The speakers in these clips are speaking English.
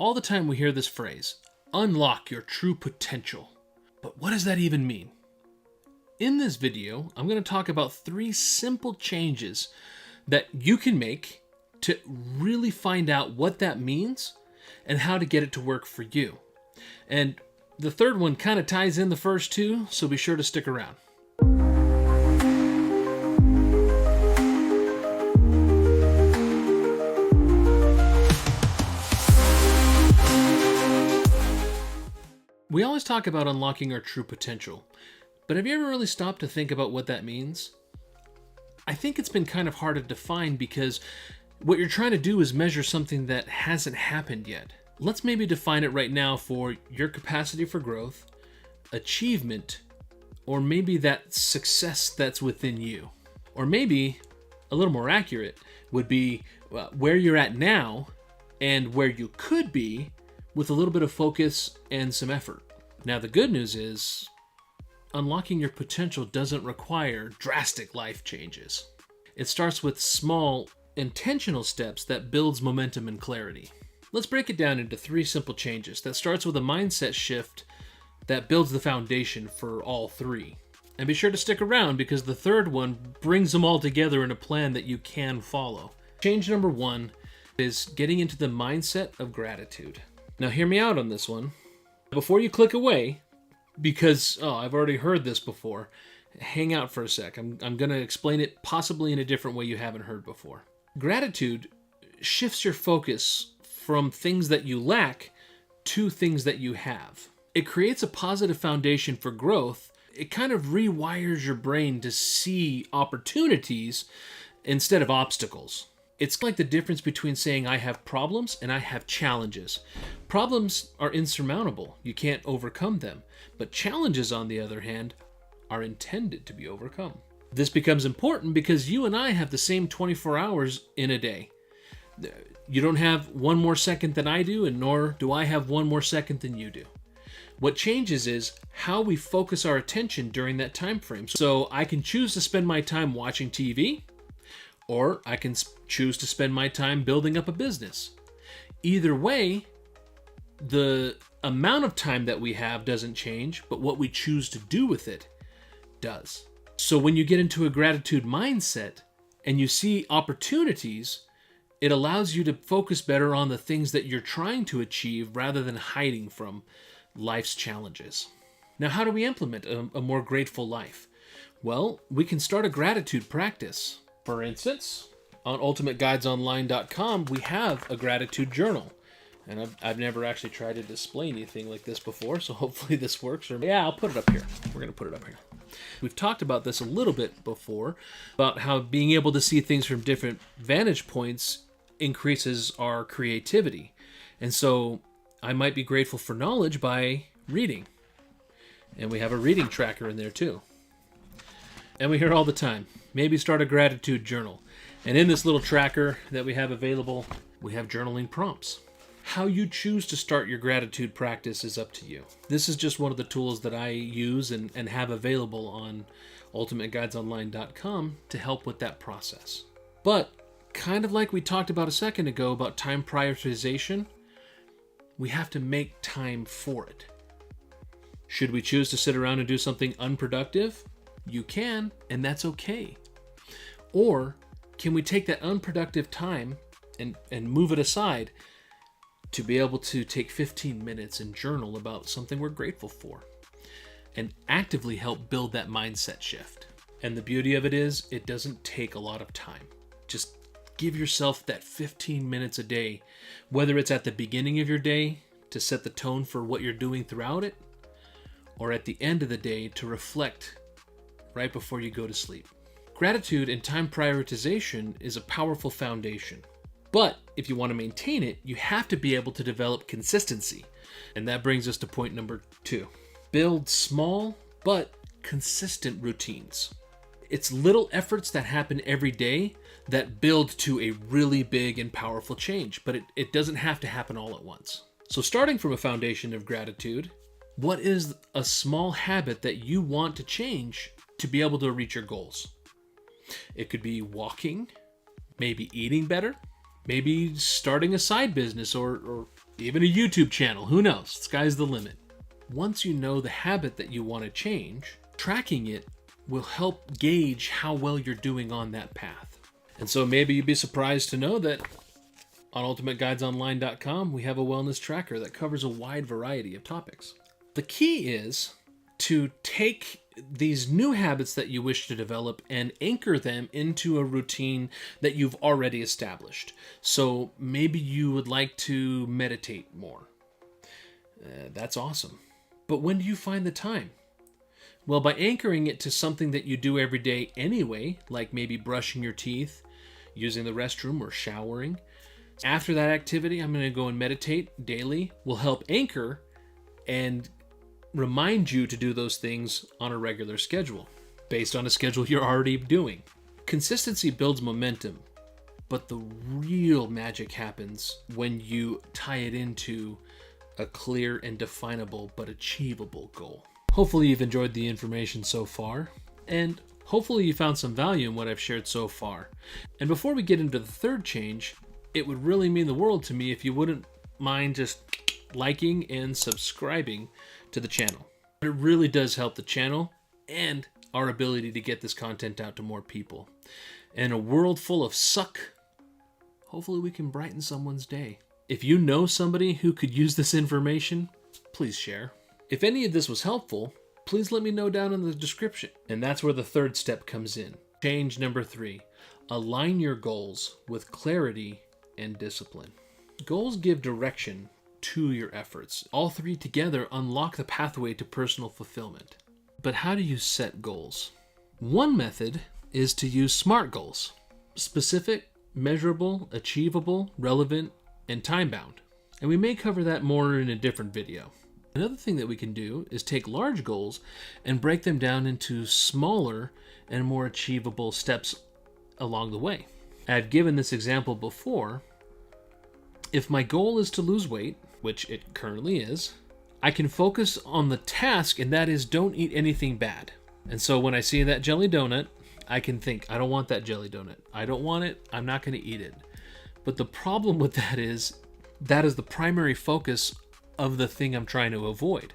All the time we hear this phrase, unlock your true potential. But what does that even mean? In this video, I'm going to talk about 3 simple changes that you can make to really find out what that means and how to get it to work for you. And the third one kind of ties in the first 2, so be sure to stick around. We always talk about unlocking our true potential, but have you ever really stopped to think about what that means? I think it's been kind of hard to define because what you're trying to do is measure something that hasn't happened yet. Let's maybe define it right now for your capacity for growth, achievement, or maybe that success that's within you. Or maybe, a little more accurate, would be where you're at now and where you could be with a little bit of focus and some effort. Now, the good news is, unlocking your potential doesn't require drastic life changes. It starts with small, intentional steps that builds momentum and clarity. Let's break it down into 3 simple changes that starts with a mindset shift that builds the foundation for all 3. And be sure to stick around because the third one brings them all together in a plan that you can follow. Change number 1 is getting into the mindset of gratitude. Now hear me out on this one. Before you click away, because, I've already heard this before, hang out for a sec. I'm going to explain it possibly in a different way you haven't heard before. Gratitude shifts your focus from things that you lack to things that you have. It creates a positive foundation for growth. It kind of rewires your brain to see opportunities instead of obstacles. It's like the difference between saying I have problems and I have challenges. Problems are insurmountable. You can't overcome them. But challenges, on the other hand, are intended to be overcome. This becomes important because you and I have the same 24 hours in a day. You don't have one more second than I do, and nor do I have one more second than you do. What changes is how we focus our attention during that time frame. So I can choose to spend my time watching TV, or I can choose to spend my time building up a business. Either way, the amount of time that we have doesn't change, but what we choose to do with it does. So when you get into a gratitude mindset and you see opportunities, it allows you to focus better on the things that you're trying to achieve rather than hiding from life's challenges. Now, how do we implement a more grateful life? Well, we can start a gratitude practice. For instance, on ultimateguidesonline.com, we have a gratitude journal. And I've never actually tried to display anything like this before, so hopefully this works. Yeah, I'll put it up here. We're going to put it up here. We've talked about this a little bit before, about how being able to see things from different vantage points increases our creativity. And so I might be grateful for knowledge by reading. And we have a reading tracker in there too. And we hear all the time, maybe start a gratitude journal. And in this little tracker that we have available, we have journaling prompts. How you choose to start your gratitude practice is up to you. This is just one of the tools that I use and have available on ultimateguidesonline.com to help with that process. But kind of like we talked about a second ago about time prioritization, we have to make time for it. Should we choose to sit around and do something unproductive? You can, and that's okay. Or can we take that unproductive time and move it aside to be able to take 15 minutes and journal about something we're grateful for and actively help build that mindset shift? And the beauty of it is, it doesn't take a lot of time. Just give yourself that 15 minutes a day, whether it's at the beginning of your day to set the tone for what you're doing throughout it, or at the end of the day to reflect right before you go to sleep. Gratitude and time prioritization is a powerful foundation. But if you want to maintain it, you have to be able to develop consistency. And that brings us to point number 2. Build small but consistent routines. It's little efforts that happen every day that build to a really big and powerful change, but it doesn't have to happen all at once. So starting from a foundation of gratitude, what is a small habit that you want to change to be able to reach your goals? It could be walking, maybe eating better, maybe starting a side business or even a YouTube channel, who knows? Sky's the limit. Once you know the habit that you want to change, tracking it will help gauge how well you're doing on that path. And so maybe you'd be surprised to know that on ultimateguidesonline.com, we have a wellness tracker that covers a wide variety of topics. The key is to take these new habits that you wish to develop and anchor them into a routine that you've already established. So maybe you would like to meditate more. That's awesome. But when do you find the time? Well, by anchoring it to something that you do every day anyway, like maybe brushing your teeth, using the restroom, or showering. After that activity, I'm going to go and meditate daily, will help anchor and remind you to do those things on a regular schedule, based on a schedule you're already doing. Consistency builds momentum, but the real magic happens when you tie it into a clear and definable but achievable goal. Hopefully you've enjoyed the information so far, and hopefully you found some value in what I've shared so far. And before we get into the third change, it would really mean the world to me if you wouldn't mind just liking and subscribing to the channel. It really does help the channel and our ability to get this content out to more people. In a world full of suck, hopefully we can brighten someone's day. If you know somebody who could use this information, please share. If any of this was helpful, please let me know down in the description. And that's where the third step comes in. Change number 3, align your goals with clarity and discipline. Goals give direction to your efforts. All three together unlock the pathway to personal fulfillment. But how do you set goals? One method is to use SMART goals. Specific, measurable, achievable, relevant, and time-bound. And we may cover that more in a different video. Another thing that we can do is take large goals and break them down into smaller and more achievable steps along the way. I've given this example before. If my goal is to lose weight, which it currently is, I can focus on the task, and that is don't eat anything bad. And so when I see that jelly donut, I can think, I don't want that jelly donut. I don't want it. I'm not going to eat it. But the problem with that is the primary focus of the thing I'm trying to avoid.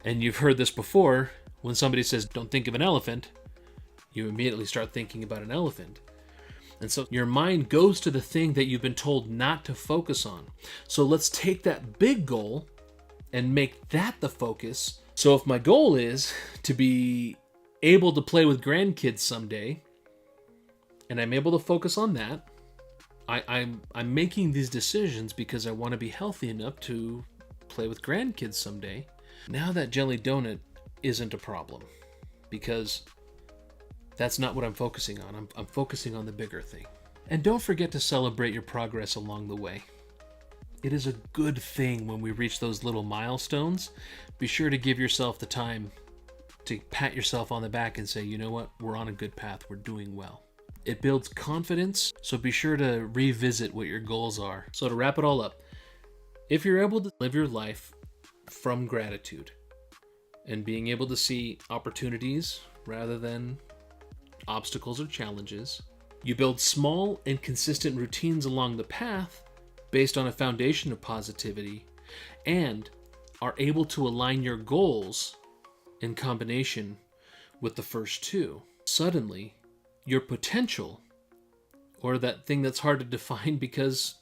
And you've heard this before. When somebody says, don't think of an elephant, you immediately start thinking about an elephant. And so your mind goes to the thing that you've been told not to focus on. So let's take that big goal and make that the focus. So if my goal is to be able to play with grandkids someday, and I'm able to focus on that, I'm making these decisions because I want to be healthy enough to play with grandkids someday. Now that jelly donut isn't a problem because that's not what I'm focusing on. I'm focusing on the bigger thing. And don't forget to celebrate your progress along the way. It is a good thing when we reach those little milestones. Be sure to give yourself the time to pat yourself on the back and say, you know what, we're on a good path, we're doing well. It builds confidence, so be sure to revisit what your goals are. So to wrap it all up, if you're able to live your life from gratitude and being able to see opportunities rather than obstacles or challenges, you build small and consistent routines along the path based on a foundation of positivity, and are able to align your goals in combination with the first two, suddenly your potential, or that thing that's hard to define because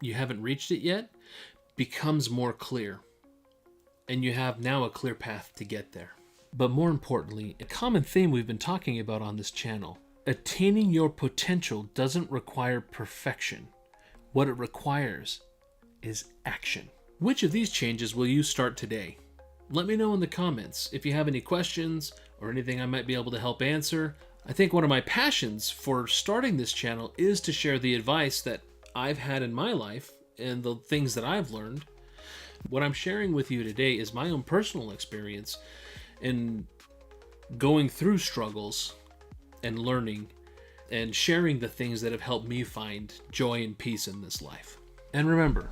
you haven't reached it yet, becomes more clear. And you have now a clear path to get there. But more importantly, a common theme we've been talking about on this channel, attaining your potential doesn't require perfection. What it requires is action. Which of these changes will you start today? Let me know in the comments. If you have any questions or anything I might be able to help answer. I think one of my passions for starting this channel is to share the advice that I've had in my life and the things that I've learned. What I'm sharing with you today is my own personal experience in going through struggles and learning and sharing the things that have helped me find joy and peace in this life. And remember,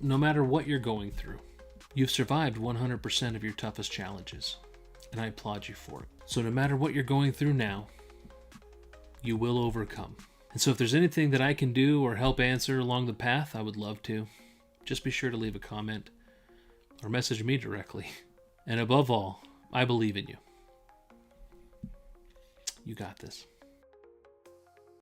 no matter what you're going through, you've survived 100% of your toughest challenges, and I applaud you for it. So no matter what you're going through now, you will overcome. And so if there's anything that I can do or help answer along the path, I would love to. just be sure to leave a comment or message me directly. And above all, I believe in you. You got this.